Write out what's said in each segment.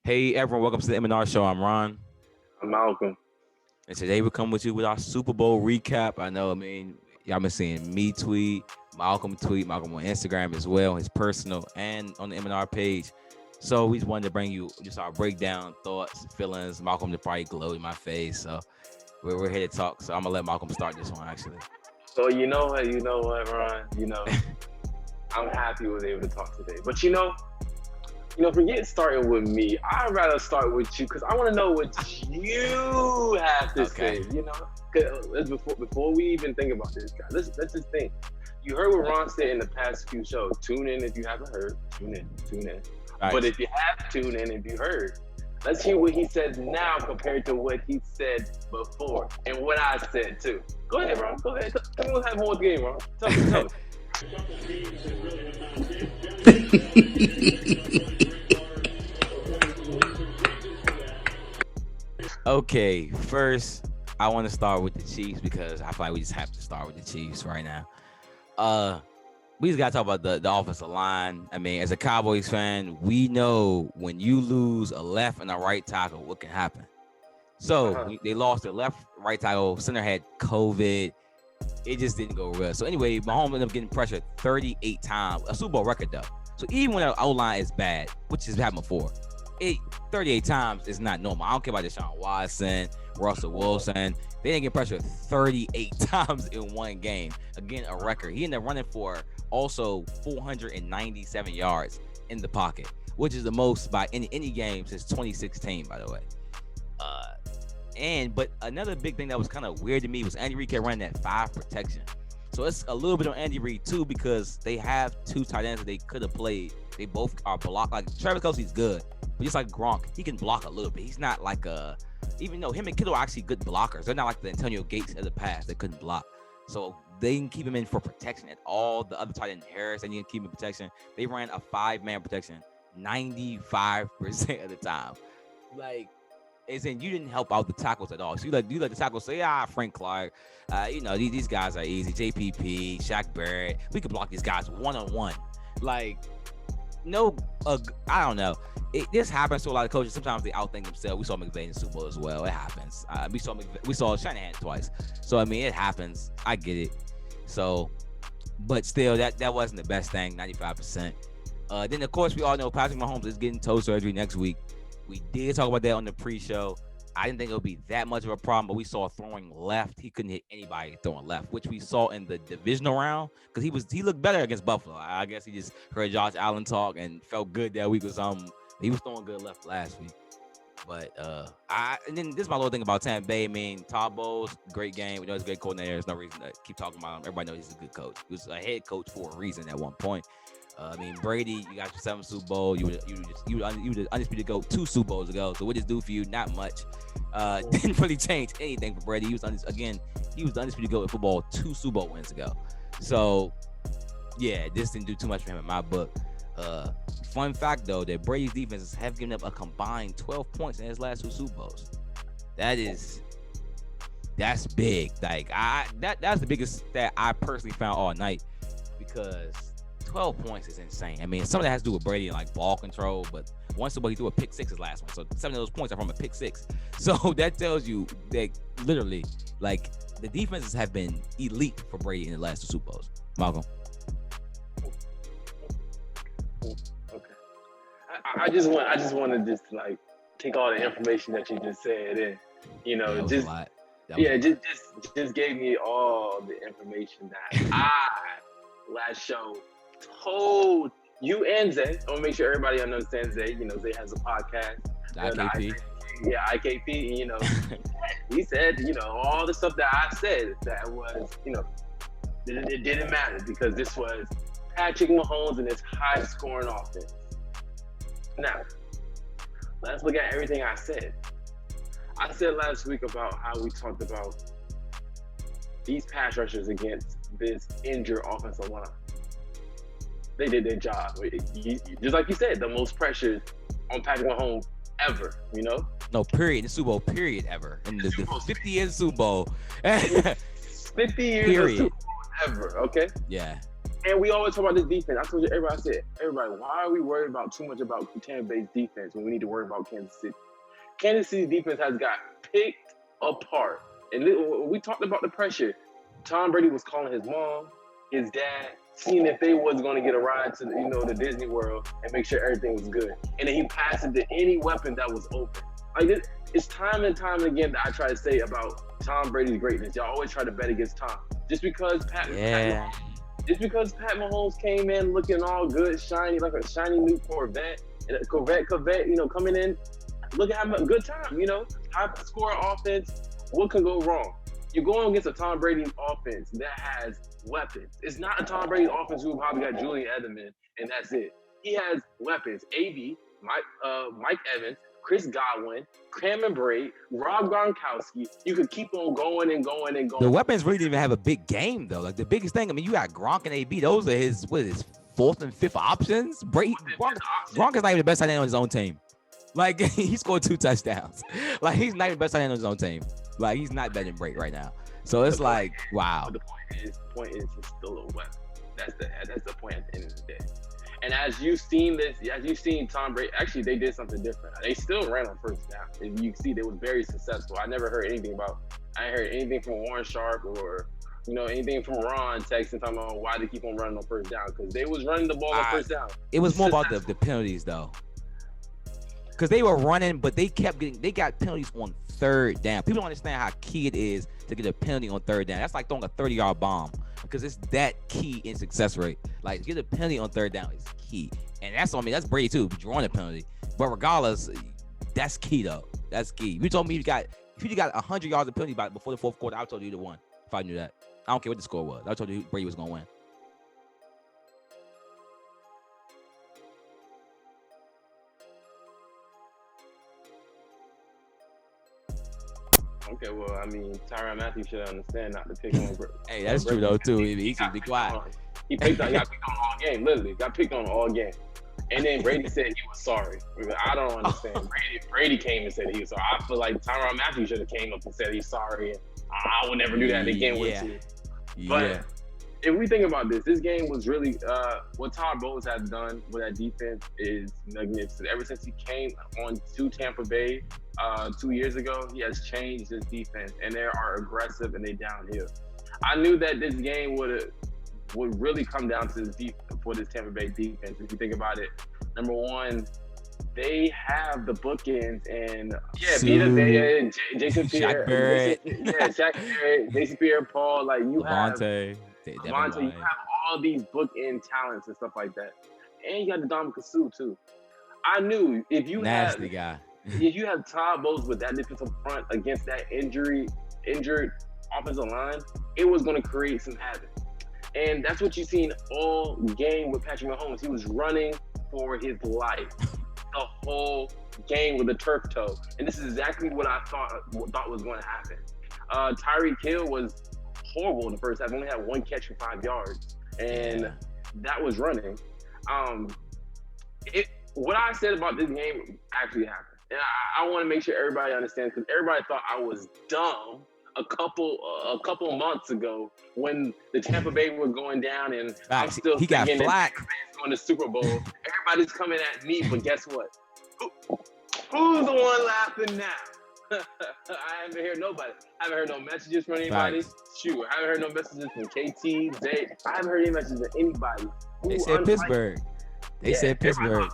Hey everyone, welcome to the M&R Show. I'm Ron, I'm Malcolm. and today we come with you with our Super Bowl recap. Y'all been seeing me tweet, Malcolm on Instagram as well, his personal and on the M&R page. So we just wanted to bring you just our breakdown, thoughts, feelings. Malcolm to probably glow in my face, so we're here to talk. So I'm gonna let Malcolm start this one actually. So you know what, Ron? I'm happy we were able to talk today. But forget starting with me. I'd rather start with you because I want to know what you have to say. Cause before we even think about this, guy, let's just think. You heard what Ron said in the past few shows. Tune in if you haven't heard. Tune in. Right. But if you have tuned in, if you heard, let's hear what he says now compared to what he said before and what I said too. Go ahead, Ron. Go ahead. Tell me what's happening with the game, Ron. Tell me. Okay, first I want to start with the Chiefs because I feel like we just have to start with the Chiefs right now. We just gotta talk about the offensive line. I mean, as a Cowboys fan, we know when you lose a left and a right tackle, what can happen. So they lost their right tackle. Center had COVID. It just didn't go well. So anyway, Mahomes ended up getting pressured 38 times, a Super Bowl record though. So even when our O-line is bad, which has happened before, 38 times is not normal. I don't care about Deshaun Watson, Russell Wilson. They didn't get pressured 38 times in one game. Again, a record. He ended up running for also 497 yards in the pocket, which is the most by any game since 2016, by the way. But another big thing that was kind of weird to me was Andy Reid kept running that 5 protection. So it's a little bit on Andy Reid too because they have 2 tight ends that they could have played. They both are blocked. Like Travis Kelce's good, but just like Gronk, he can block a little bit. He's not like even though him and Kittle are actually good blockers, they're not like the Antonio Gates of the past. They couldn't block. So they can keep him in for protection at all. The other tight end, Harris, they need to keep him in protection. They ran a 5-man protection 95% of the time. Like, as in you didn't help out the tackles at all. So you let the tackles say, Frank Clark, these guys are easy. JPP, Shaq Barrett, we could block these guys one-on-one. Like, no, I don't know. This happens to a lot of coaches. Sometimes they outthink themselves. We saw McVay in the Super Bowl as well. It happens. We saw Shanahan twice. So I mean, it happens. I get it. So, but still, that wasn't the best thing. 95%. Then of course we all know Patrick Mahomes is getting toe surgery next week. We did talk about that on the pre-show. I didn't think it would be that much of a problem, but we saw throwing left. He couldn't hit anybody throwing left, which we saw in the divisional round because he looked better against Buffalo. I guess he just heard Josh Allen talk and felt good that week was he was throwing good left last week. But and then this is my little thing about Tampa Bay. I mean, Todd Bowles, great game. We know he's a great coordinator. There's no reason to keep talking about him. Everybody knows he's a good coach. He was a head coach for a reason at one point. Brady, you got your 7th Super Bowl. You were undisputed GOAT 2 Super Bowls ago. So what does do for you? Not much. Didn't really change anything for Brady. He was the undisputed GOAT in football 2 Super Bowl wins ago. So yeah, this didn't do too much for him in my book. Fun fact though, that Brady's defenses have given up a combined 12 points in his last 2 Super Bowls. That's big. Like that's the biggest stat I personally found all night because 12 points is insane. I mean, some of that has to do with Brady and like ball control, but once he threw a pick 6 his last one. So 7 of those points are from a pick 6. So that tells you that literally, like, the defenses have been elite for Brady in the last 2 Super Bowls. Malcolm. Okay. I just want to just like take all the information that you just said and just gave me all the information that I last show told you and Zay. I want to make sure everybody understands Zay. Zay has a podcast. IKP. IKP. He said, all the stuff that I said that was, it didn't matter because this was Patrick Mahomes and his high-scoring offense. Now, let's look at everything I said. I said last week about how we talked about these pass rushers against this injured offensive line. They did their job. Just like you said, the most pressure on Patrick Mahomes ever, No, period. The Super Bowl, period, ever. In the 50 years Super Bowl. 50 years period. of Super Bowl ever, okay? Yeah. And we always talk about this defense. I told you, everybody, I said, everybody, why are we worried about too much about Tampa Bay's defense when we need to worry about Kansas City? Kansas City defense has got picked apart. And we talked about the pressure. Tom Brady was calling his mom, his dad, seeing if they was going to get a ride to the Disney World and make sure everything was good. And then he passed it to any weapon that was open. Like it's time and time again that I try to say about Tom Brady's greatness. Y'all always try to bet against Tom. Just because Pat Mahomes came in looking all good, shiny, like a shiny new Corvette, coming in, look at having a good time, high score offense. What can go wrong? You're going against a Tom Brady offense that has weapons. It's not a Tom Brady offense who probably got Julian Edelman and that's it. He has weapons. AB, Mike Evans, Chris Godwin, Cameron Brate, Rob Gronkowski. You could keep on going and going and going. The weapons really didn't even have a big game though. Like the biggest thing, I mean, you got Gronk and AB. Those are his fourth and fifth options. Gronk is not even the best tight end on his own team. Like he scored 2 touchdowns. Like he's not even the best tight end on his own team. Like he's not better than Brate right now. So it's like, wow. The point is he's still a weapon. That's the point at the end of the day. And as you've seen Tom Brady, actually they did something different. They still ran on first down. If you see, they was very successful. I never heard anything from Warren Sharp or anything from Ron texting talking about why they keep on running on first down, because they was running the ball on first down. It was more about the penalties though. Because they were running, but they got penalties on third down. People don't understand how key it is to get a penalty on third down. That's like throwing a 30-yard bomb because it's that key in success rate. Like, get a penalty on third down is key. And that's Brady too, drawing a penalty. But regardless, that's key though. That's key. If you told me if you got 100 yards of penalty before the fourth quarter, I would told you to won if I knew that. I don't care what the score was. I told you Brady was going to win. Okay, well, I mean, Tyrann Mathieu should understand not to pick on. Hey, that's true though too. He should be quiet. He got picked on all game. Literally, got picked on all game. And then Brady said he was sorry. I don't understand. Brady came and said he was sorry. I feel like Tyrann Mathieu should have came up and said he's sorry. And I would never do that again with you. But if we think about this game was really what Todd Bowles has done with that defense is magnificent. Ever since he came on to Tampa Bay 2 years ago, he has changed his defense, and they are aggressive and they downhill. I knew that this game would really come down to this Tampa Bay defense. If you think about it, number one, they have the bookends and Jason Pierre, Shaq Barrett, Jason Pierre-Paul, like you Devontae, you have all these bookend talents and stuff like that, and you got the Ndamukong Suh too. I knew if you have Todd Bowles with that defensive front against that injured offensive line, it was going to create some havoc. And that's what you've seen all game with Patrick Mahomes. He was running for his life the whole game with a turf toe. And this is exactly what I thought was going to happen. Tyreek Hill was horrible in the first half. Only had 1 catch for 5 yards. And that was running. What I said about this game actually happened. And I want to make sure everybody understands, because everybody thought I was dumb a couple months ago when the Tampa Bay was going down, and I'm still thinking that going to Super Bowl. Everybody's coming at me, but guess what? Who's the one laughing now? I haven't heard nobody. I haven't heard no messages from anybody. Shoot, I haven't heard no messages from KT, Zay. I haven't heard any messages from anybody. They said Pittsburgh. They said Pittsburgh.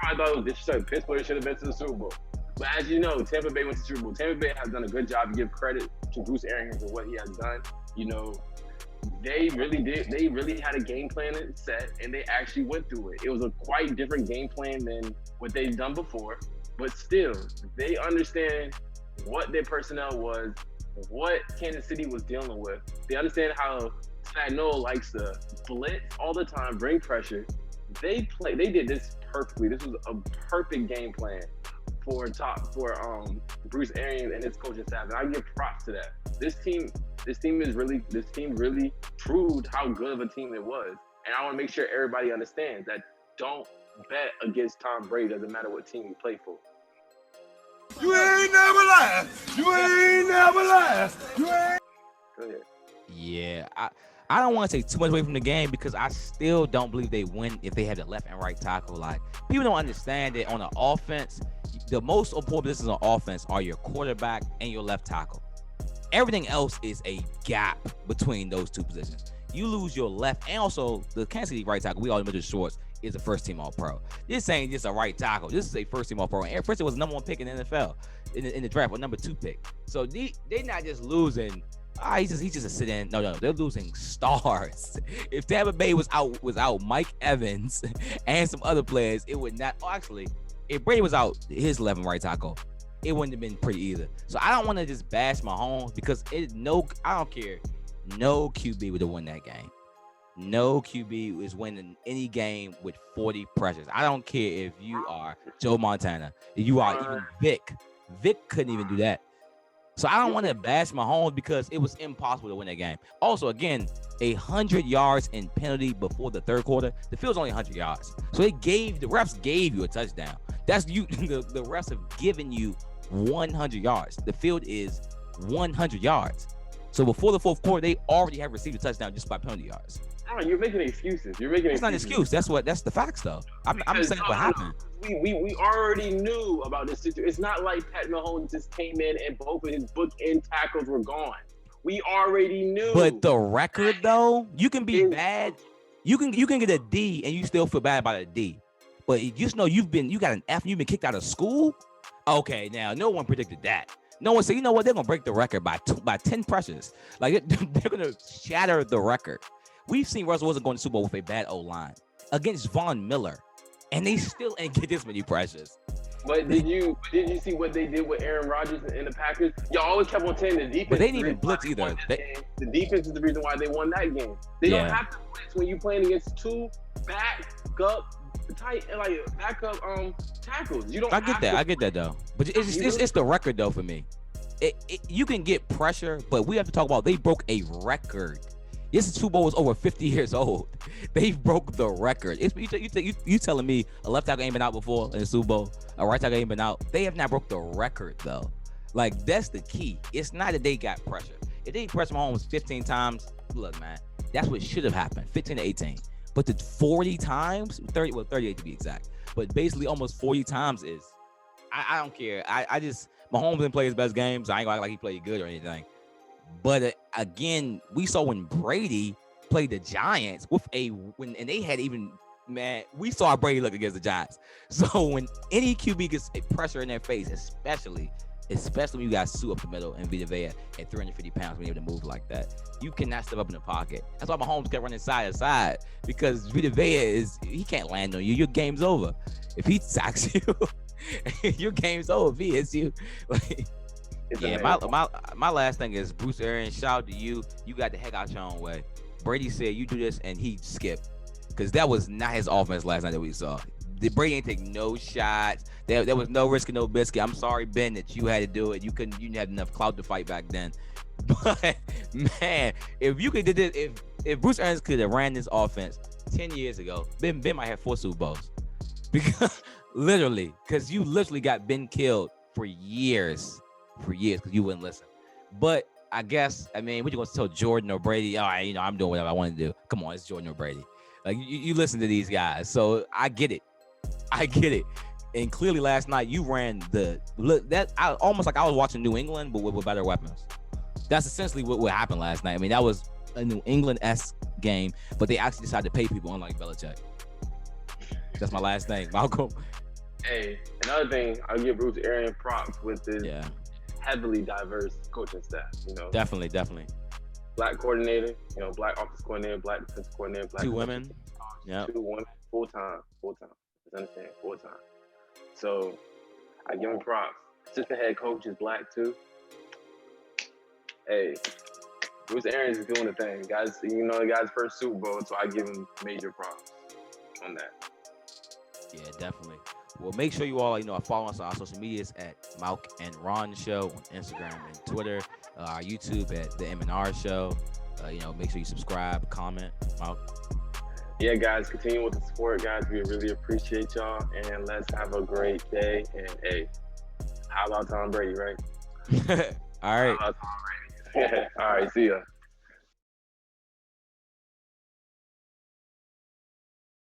Everybody thought it was disrespectful. Pittsburgh should have been to the Super Bowl. But as you know, Tampa Bay went to the Super Bowl. Tampa Bay has done a good job to give credit to Bruce Arians for what he has done. They really did. They really had a game plan set, and they actually went through it. It was a quite different game plan than what they've done before. But still, they understand what their personnel was, what Kansas City was dealing with. They understand how Spagnuolo likes to blitz all the time, bring pressure. They did this perfectly. This was a perfect game plan for Bruce Arians and his coaching staff, and I give props to that. This team really proved how good of a team it was, and I want to make sure everybody understands that don't bet against Tom Brady. Doesn't matter what team you play for. You ain't never lied. You ain't never lied. You ain't. Yeah, I don't want to take too much away from the game because I still don't believe they win if they have the left and right tackle. Like, people don't understand that on the offense, the most important positions on offense are your quarterback and your left tackle. Everything else is a gap between those two positions. You lose your left, and also the Kansas City right tackle, we all know Mitchell Schwartz is a first-team All-Pro. This ain't just a right tackle. This is a first-team All-Pro. And Aaron Princeton was the number 1 pick in the NFL in the draft, or number 2 pick. So they're not just losing. He's just a sit-in. No, they're losing stars. If Tampa Bay was out Mike Evans and some other players, it would not. Oh, actually, if Brady was out his 11 right tackle, it wouldn't have been pretty either. So I don't want to just bash Mahomes because I don't care. No QB would have won that game. No QB is winning any game with 40 pressures. I don't care if you are Joe Montana, if you are even Vic. Vic couldn't even do that. So I don't want to bash Mahomes because it was impossible to win that game. Also, again, 100 yards in penalty before the third quarter. The field's only 100 yards. So the refs gave you a touchdown. That's you. The refs have given you 100 yards. The field is 100 yards. So before the fourth quarter, they already have received a touchdown just by penalty yards. Oh, you're making excuses. It's not an excuse. That's the facts, though. I'm saying what happened. We already knew about this situation. It's not like Pat Mahomes just came in and both of his bookend tackles were gone. We already knew. But the record, though, you can be bad. You can get a D and you still feel bad about a D. But you just know you got an F and you've been kicked out of school. Okay, now no one predicted that. No one said, you know what, they're gonna break the record by 10 pressures. Like they're gonna shatter the record. We've seen Russell Wilson going to Super Bowl with a bad O-line against Von Miller, and they still ain't get this many pressures. But did you see what they did with Aaron Rodgers and the Packers? Y'all always kept on saying the defense. But they didn't even blitz either. The defense is the reason why they won that game. They don't have to blitz when you're playing against two backup tackles. You don't. I get that though. But it's the record though for me. You can get pressure, but we have to talk about they broke a record. This Super Bowl is over 50 years old. They broke the record. You telling me a left tackle ain't been out before in the Super Bowl? A right tackle ain't been out? They have not broke the record though. Like that's the key. It's not that they got pressure. If they pressed Mahomes 15 times, look, man, that's what should have happened. 15 to 18. But the 40 times, 38 to be exact. But basically almost 40 times is. I don't care. Mahomes didn't play his best games. I ain't gonna act like he played good or anything. But again, we saw when Brady played the Giants and they had even, man, we saw Brady look against the Giants. So when any QB gets a pressure in their face, especially when you got Sue up the middle and Vita Vea at 350 pounds when you're able to move like that, you cannot step up in the pocket. That's why Mahomes kept running side to side because Vita Vea he can't land on you. Your game's over. If he sacks you, your game's over. If he hits you, my last thing is Bruce Arians. Shout out to you. You got the heck out your own way. Brady said you do this and he skipped because that was not his offense last night that we saw. Brady ain't take no shots. There was no risk and no biscuit. I'm sorry, Ben, that you had to do it. You didn't have enough clout to fight back then. But man, if you could did this, if Bruce Arians could have ran this offense 10 years ago, Ben might have 4 Super Bowls. Because you literally got Ben killed for years because you wouldn't listen. But I guess, what you going to tell Jordan or Brady? All right, I'm doing whatever I want to do. Come on, it's Jordan or Brady. Like you listen to these guys. So I get it. And clearly last night you ran almost like I was watching New England, but with better weapons. That's essentially what happened last night. That was a New England-esque game, but they actually decided to pay people, unlike Belichick. That's my last thing, Malcolm. Hey, another thing, I'll give Bruce Arians props with this heavily diverse coaching staff. Definitely. Black coordinator, black offensive coordinator, black defensive coordinator, black 2 women. Yeah. 2 women, full time. Let's understand, full time. So I give him props. Assistant head coach is black too. Hey, Bruce Arians is doing the thing, guys. The guy's first Super Bowl, so I give him major props on that. Yeah, definitely. Well, make sure you all, follow us on our social medias at Malk and Ron Show on Instagram and Twitter. Our YouTube at the M&R Show. Make sure you subscribe, comment. Malk. Yeah, guys, continue with the support, guys. We really appreciate y'all, and let's have a great day. And hey, how about Tom Brady, right? All right. How about Tom Brady? All right, see ya.